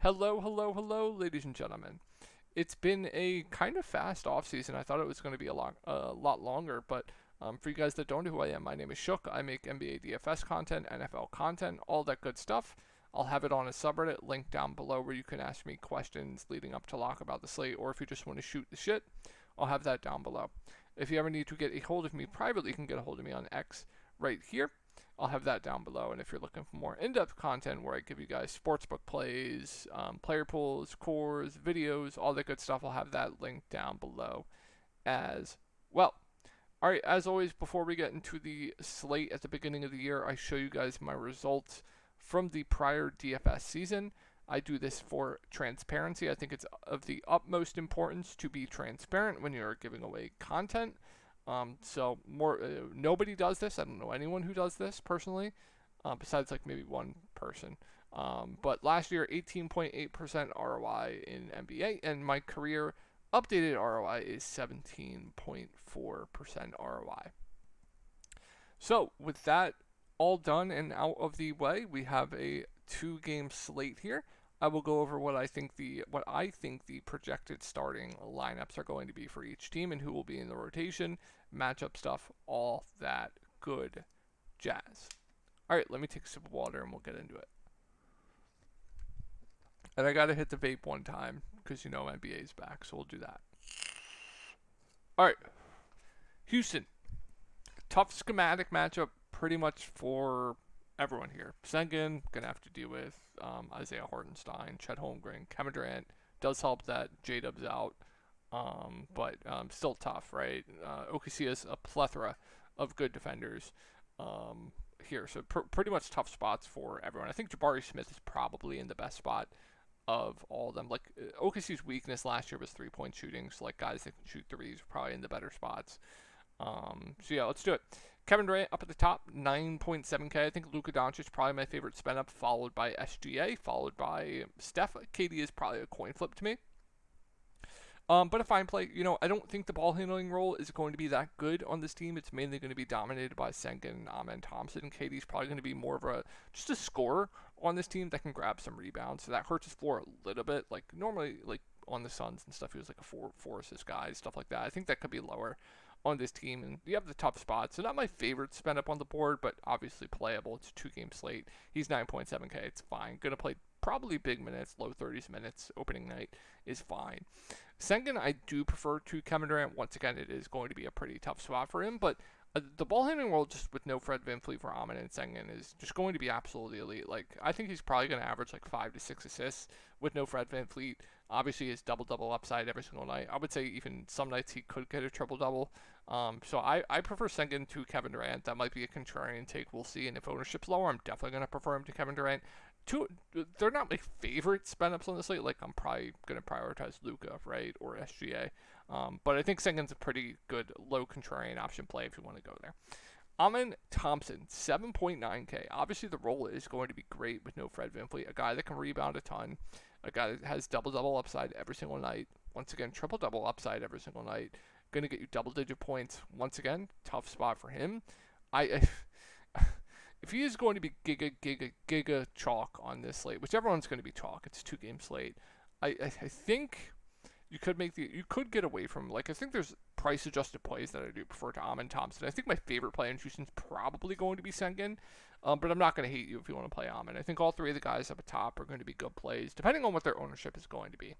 Hello, hello, hello, ladies and gentlemen. It's been a kind of fast offseason. I thought it was going to be a lot longer, but for you guys that don't know who I am, my name is Shook. I make NBA DFS content, NFL content, all that good stuff. I'll have it on a subreddit link down below where you can ask me questions leading up to lock about the slate, or if you just want to shoot the shit, I'll have that down below. If you ever need to get a hold of me privately, you can get a hold of me on X right here. I'll have that down below. And if you're looking for more in-depth content where I give you guys sportsbook plays, player pools, cores, videos, all that good stuff, I'll have that link down below as well. All right, as always, before we get into the slate at the beginning of the year, I show you guys my results from the prior DFS season. I do this for transparency. I think it's of the utmost importance to be transparent when you're giving away content. Nobody does this. I don't know anyone who does this personally, besides like maybe one person. But last year, 18.8% ROI in NBA, and my career updated ROI is 17.4% ROI. So with that all done and out of the way, we have a 2-game slate here. I will go over what I think the projected starting lineups are going to be for each team and who will be in the rotation, matchup stuff, all that good jazz. All right, let me take a sip of water and we'll get into it. And I got to hit the vape one time because you know NBA is back, so we'll do that. All right, Houston. Tough schematic matchup pretty much for everyone here. Sengun, gonna have to deal with Isaiah Hartenstein, Chet Holmgren, Kevin Durant. Does help that J-Dub's out, but still tough, right? OKC has a plethora of good defenders here, so pretty much tough spots for everyone. I think Jabari Smith is probably in the best spot of all of them. Like OKC's weakness last year was 3-point shooting, so like guys that can shoot threes are probably in the better spots. So yeah, let's do it. Kevin Durant up at the top, 9.7K. I think Luka Doncic is probably my favorite spin up, followed by SGA, followed by Steph. KD is probably a coin flip to me. But a fine play. I don't think the ball handling role is going to be that good on this team. It's mainly going to be dominated by Sengun, Amen Thompson. KD's probably going to be more of just a scorer on this team that can grab some rebounds. So that hurts his floor a little bit. Like normally, like on the Suns and stuff, he was like a four assist guy, stuff like that. I think that could be lower on this team, and you have the tough spots. So not my favorite spin up on the board, but obviously playable. It's a 2-game slate. He's 9.7K. It's fine. Gonna play probably big minutes, low 30s minutes. Opening night is fine. Sengun, I do prefer to Kevin Durant. Once again, it is going to be a pretty tough spot for him, but the ball handling role just with no Fred VanVleet for Amon and Sengun is just going to be absolutely elite. Like I think he's probably going to average like 5 to 6 assists with no Fred VanVleet. Obviously, his double upside every single night. I would say even some nights he could get a triple double. So I prefer Sengun to Kevin Durant. That might be a contrarian take. We'll see. And if ownership's lower, I'm definitely going to prefer him to Kevin Durant. They're not my favorite spin ups on the slate. Like I'm probably going to prioritize Luka, right, or SGA. But I think Sengun's a pretty good low contrarian option play if you want to go there. Amen Thompson, 7.9K. Obviously, the role is going to be great with no Fred VanVleet, a guy that can rebound a ton, a guy that has double upside every single night. Once again, triple double upside every single night. Going to get you double-digit points. Once again, tough spot for him. If he is going to be giga chalk on this slate, which everyone's going to be chalk, it's a 2-game slate. I think you could get away from, like, I think there's price adjusted plays that I do prefer to Amen Thompson. I think my favorite play in Houston's probably going to be Sengun, but I'm not going to hate you if you want to play Amen. I think all three of the guys up at top are going to be good plays, depending on what their ownership is going to be.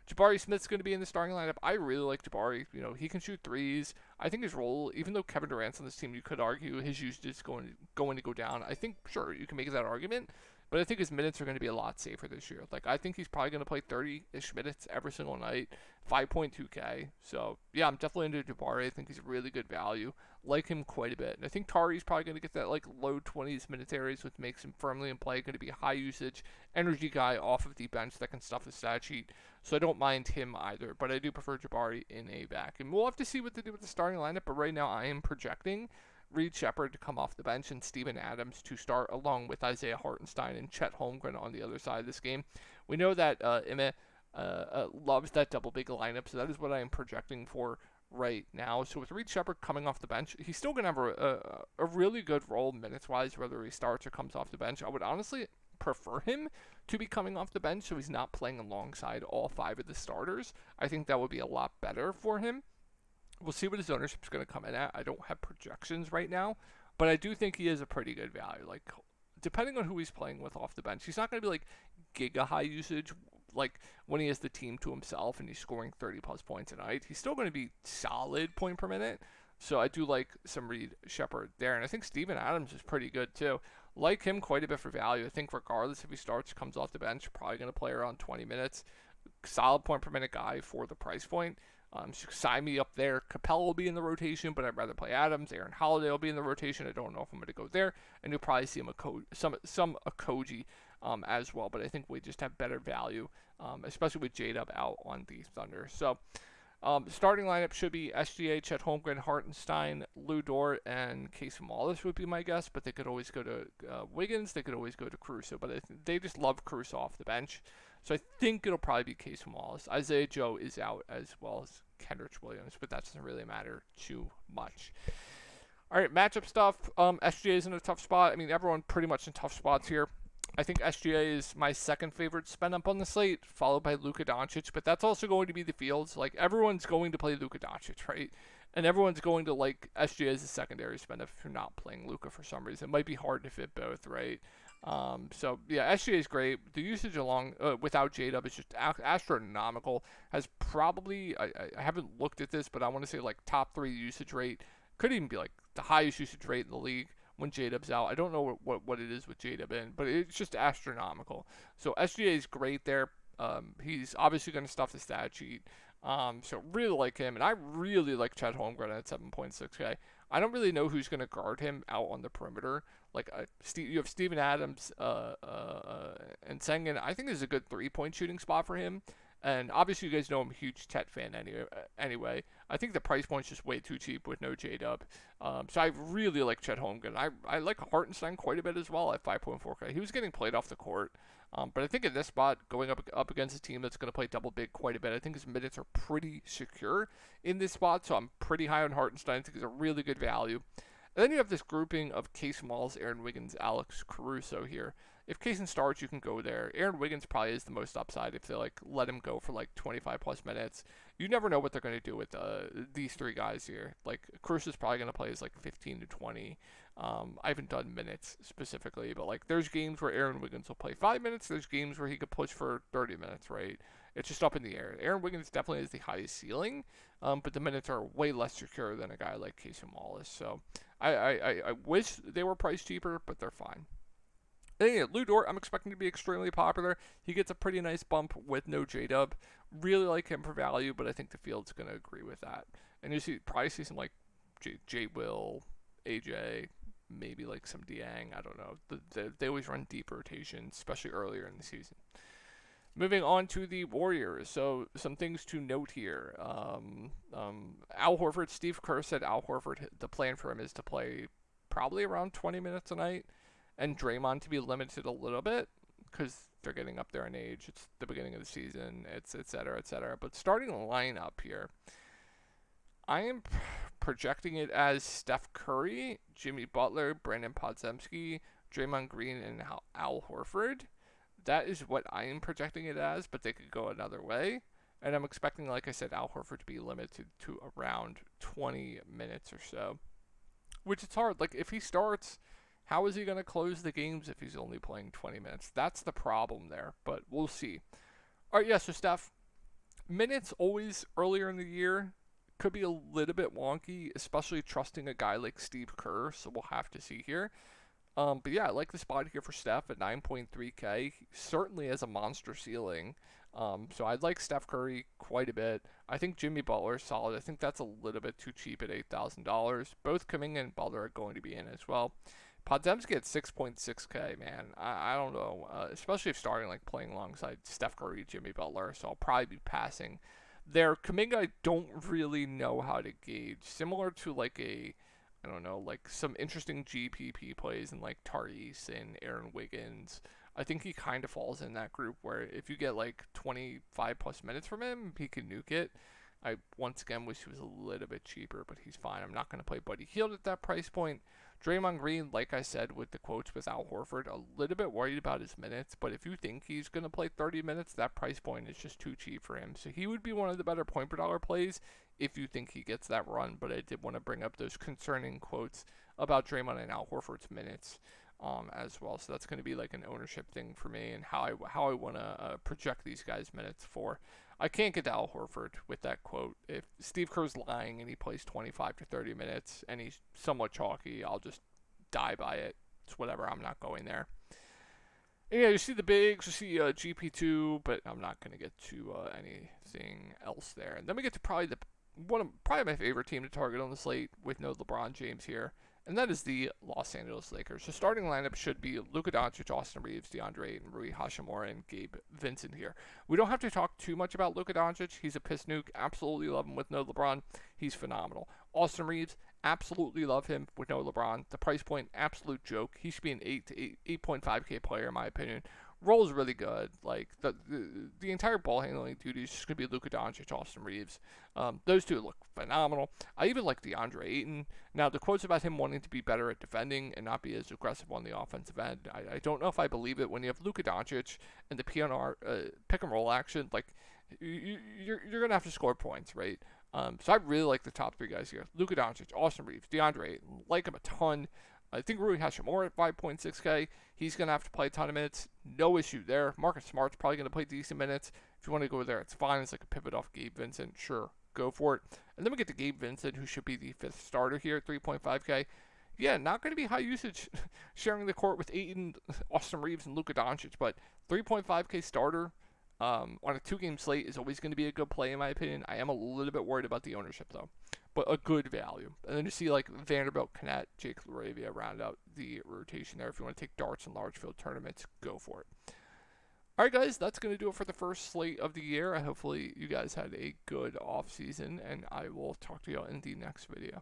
Jabari Smith's going to be in the starting lineup. I really like Jabari. He can shoot threes. I think his role, even though Kevin Durant's on this team, you could argue his usage is going to go down. I think, sure, you can make that argument, but I think his minutes are going to be a lot safer this year. Like, I think he's probably going to play 30-ish minutes every single night, 5.2K. So, yeah, I'm definitely into Jabari. I think he's really good value. Like him quite a bit. And I think Tari's probably going to get that, like, low 20s minutes areas, which makes him firmly in play. Going to be a high usage, energy guy off of the bench that can stuff his stat sheet. So I don't mind him either. But I do prefer Jabari in a back. And we'll have to see what they do with the starting lineup. But right now, I am projecting Reed Shepard to come off the bench and Steven Adams to start, along with Isaiah Hartenstein and Chet Holmgren on the other side of this game. We know that Ime loves that double big lineup, so that is what I am projecting for right now. So with Reed Shepard coming off the bench, he's still going to have a really good role minutes-wise, whether he starts or comes off the bench. I would honestly prefer him to be coming off the bench so he's not playing alongside all 5 of the starters. I think that would be a lot better for him. We'll see what his ownership is going to come in at. I don't have projections right now, but I do think he is a pretty good value. Like, depending on who he's playing with off the bench, he's not going to be like giga high usage like when he has the team to himself and he's scoring 30 plus points a night. He's still going to be solid point per minute. So I do like some Reed Shepard there. And I think Steven Adams is pretty good too. Like him quite a bit for value. I think regardless if he starts, comes off the bench, probably going to play around 20 minutes. Solid point per minute guy for the price point. So sign me up there. Capella will be in the rotation, but I'd rather play Adams. Aaron Holiday will be in the rotation. I don't know if I'm going to go there. And you'll probably see some Okogie as well. But I think we just have better value, especially with J-Dub out on the Thunder. So starting lineup should be SGA, Chet Holmgren, Hartenstein, Lou Dort, and Casey Wallace would be my guess. But they could always go to Wiggins. They could always go to Caruso. But they just love Caruso off the bench. So I think it'll probably be Casey Wallace. Isaiah Joe is out as well as Kendrick Williams, but that doesn't really matter too much. All right, matchup stuff. SGA is in a tough spot. I mean, everyone pretty much in tough spots here. I think SGA is my second favorite spend up on the slate, followed by Luka Doncic, but that's also going to be the Fields. Like, everyone's going to play Luka Doncic, right? And everyone's going to like SGA as a secondary spend if you're not playing Luka for some reason. It might be hard to fit both, right? So yeah, SGA is great. The usage along without J-Dub is just astronomical. Has probably I haven't looked at this, but I want to say like top 3 usage rate. Could even be like the highest usage rate in the league when J-Dub's out. I don't know what it is with J-Dub in, but it's just astronomical. So SGA is great there. He's obviously going to stuff the stat sheet. So really like him, and I really like Chet Holmgren at 7.6K. I don't really know who's going to guard him out on the perimeter. Like you have Steven Adams and Sengun. I think is a good 3-point shooting spot for him. And obviously you guys know I'm a huge Chet fan anyway. I think the price point's just way too cheap with no J-Dub. So I really like Chet Holmgren. I like Hartenstein quite a bit as well at 5.4K. He was getting played off the court. But I think in this spot, going up against a team that's going to play double big quite a bit, I think his minutes are pretty secure in this spot. So I'm pretty high on Hartenstein. I think he's a really good value. And then you have this grouping of Casey Wallace, Aaron Wiggins, Alex Caruso here. If Casey starts, you can go there. Aaron Wiggins probably is the most upside if they like let him go for like 25 plus minutes. You never know what they're going to do with these 3 guys here. Like Caruso's probably going to play as like 15 to 20. I haven't done minutes specifically, but like there's games where Aaron Wiggins will play 5 minutes. There's games where he could push for 30 minutes, right? It's just up in the air. Aaron Wiggins definitely has the highest ceiling, but the minutes are way less secure than a guy like Casey Wallace. So I wish they were priced cheaper, but they're fine. And then, yeah, Lou Dort, I'm expecting to be extremely popular. He gets a pretty nice bump with no J-Dub. Really like him for value, but I think the field's going to agree with that. And you probably see some like J. Will, AJ, maybe like some Diang. I don't know. They always run deep rotations, especially earlier in the season. Moving on to the Warriors. So some things to note here. Al Horford, Steve Kerr said Al Horford, the plan for him is to play probably around 20 minutes a night. And Draymond to be limited a little bit because they're getting up there in age. It's the beginning of the season. It's et cetera, et cetera. But starting the lineup here, I am projecting it as Steph Curry, Jimmy Butler, Brandon Podziemski, Draymond Green, and Al Horford. That is what I am projecting it as, but they could go another way. And I'm expecting, like I said, Al Horford to be limited to around 20 minutes or so, which it's hard. Like, if he starts, how is he going to close the games if he's only playing 20 minutes? That's the problem there, but we'll see. All right, yeah, so Steph, minutes always earlier in the year could be a little bit wonky, especially trusting a guy like Steve Kerr, so we'll have to see here. But yeah, I like the spot here for Steph at 9.3K. He certainly has a monster ceiling. So I'd like Steph Curry quite a bit. I think Jimmy Butler is solid. I think that's a little bit too cheap at $8,000. Both Kuminga and Butler are going to be in as well. Podziemski at 6.6K, man. I don't know, especially if starting like playing alongside Steph Curry, Jimmy Butler. So I'll probably be passing there. Kuminga, I don't really know how to gauge. Similar to like I don't know, like some interesting GPP plays and like Tyrese and Aaron Wiggins. I think he kind of falls in that group where if you get like 25 plus minutes from him, he can nuke it. I once again wish he was a little bit cheaper, but he's fine. I'm not going to play Buddy Hield at that price point. Draymond Green, like I said with the quotes with Al Horford, a little bit worried about his minutes, but if you think he's going to play 30 minutes, that price point is just too cheap for him. So he would be one of the better point per dollar plays if you think he gets that run, but I did want to bring up those concerning quotes about Draymond and Al Horford's minutes as well. So that's going to be like an ownership thing for me and how I want to project these guys' minutes for. I can't get to Al Horford with that quote. If Steve Kerr's lying and he plays 25 to 30 minutes and he's somewhat chalky, I'll just die by it. It's whatever. I'm not going there. And yeah, you see the bigs, you see GP2, but I'm not going to get to anything else there. And then we get to probably my favorite team to target on the slate with no LeBron James here, and that is the Los Angeles Lakers. The starting lineup should be Luka Doncic, Austin Reeves, DeAndre Ayton, Rui Hachimura, and Gabe Vincent here. We don't have to talk too much about Luka Doncic. He's a piss nuke. Absolutely love him with no LeBron. He's phenomenal. Austin Reeves, absolutely love him with no LeBron. The price point, absolute joke. He should be an 8.5K player in my opinion. Role is really good. Like the entire ball handling duty is just gonna be Luka Doncic, Austin Reeves. Those two look phenomenal. I even like DeAndre Ayton. Now the quotes about him wanting to be better at defending and not be as aggressive on the offensive end, I don't know if I believe it. When you have Luka Doncic and the PNR pick and roll action, like you're gonna have to score points, right? So I really like the top three guys here: Luka Doncic, Austin Reeves, DeAndre Ayton. Like him a ton. I think Rui Hachimura at 5.6K. He's going to have to play a ton of minutes. No issue there. Marcus Smart's probably going to play decent minutes. If you want to go there, it's fine. It's like a pivot off Gabe Vincent. Sure, go for it. And then we get to Gabe Vincent, who should be the fifth starter here at 3.5K. Yeah, not going to be high usage sharing the court with Ayton, Austin Reeves, and Luka Doncic, but 3.5K starter on a two-game slate is always going to be a good play in my opinion. I am a little bit worried about the ownership, though, but a good value. And then you see like Vanderbilt, Knet, Jake LaRavia round out the rotation there. If you want to take darts in large field tournaments, go for it. All right, guys, that's going to do it for the first slate of the year. Hopefully you guys had a good off season, and I will talk to you in the next video.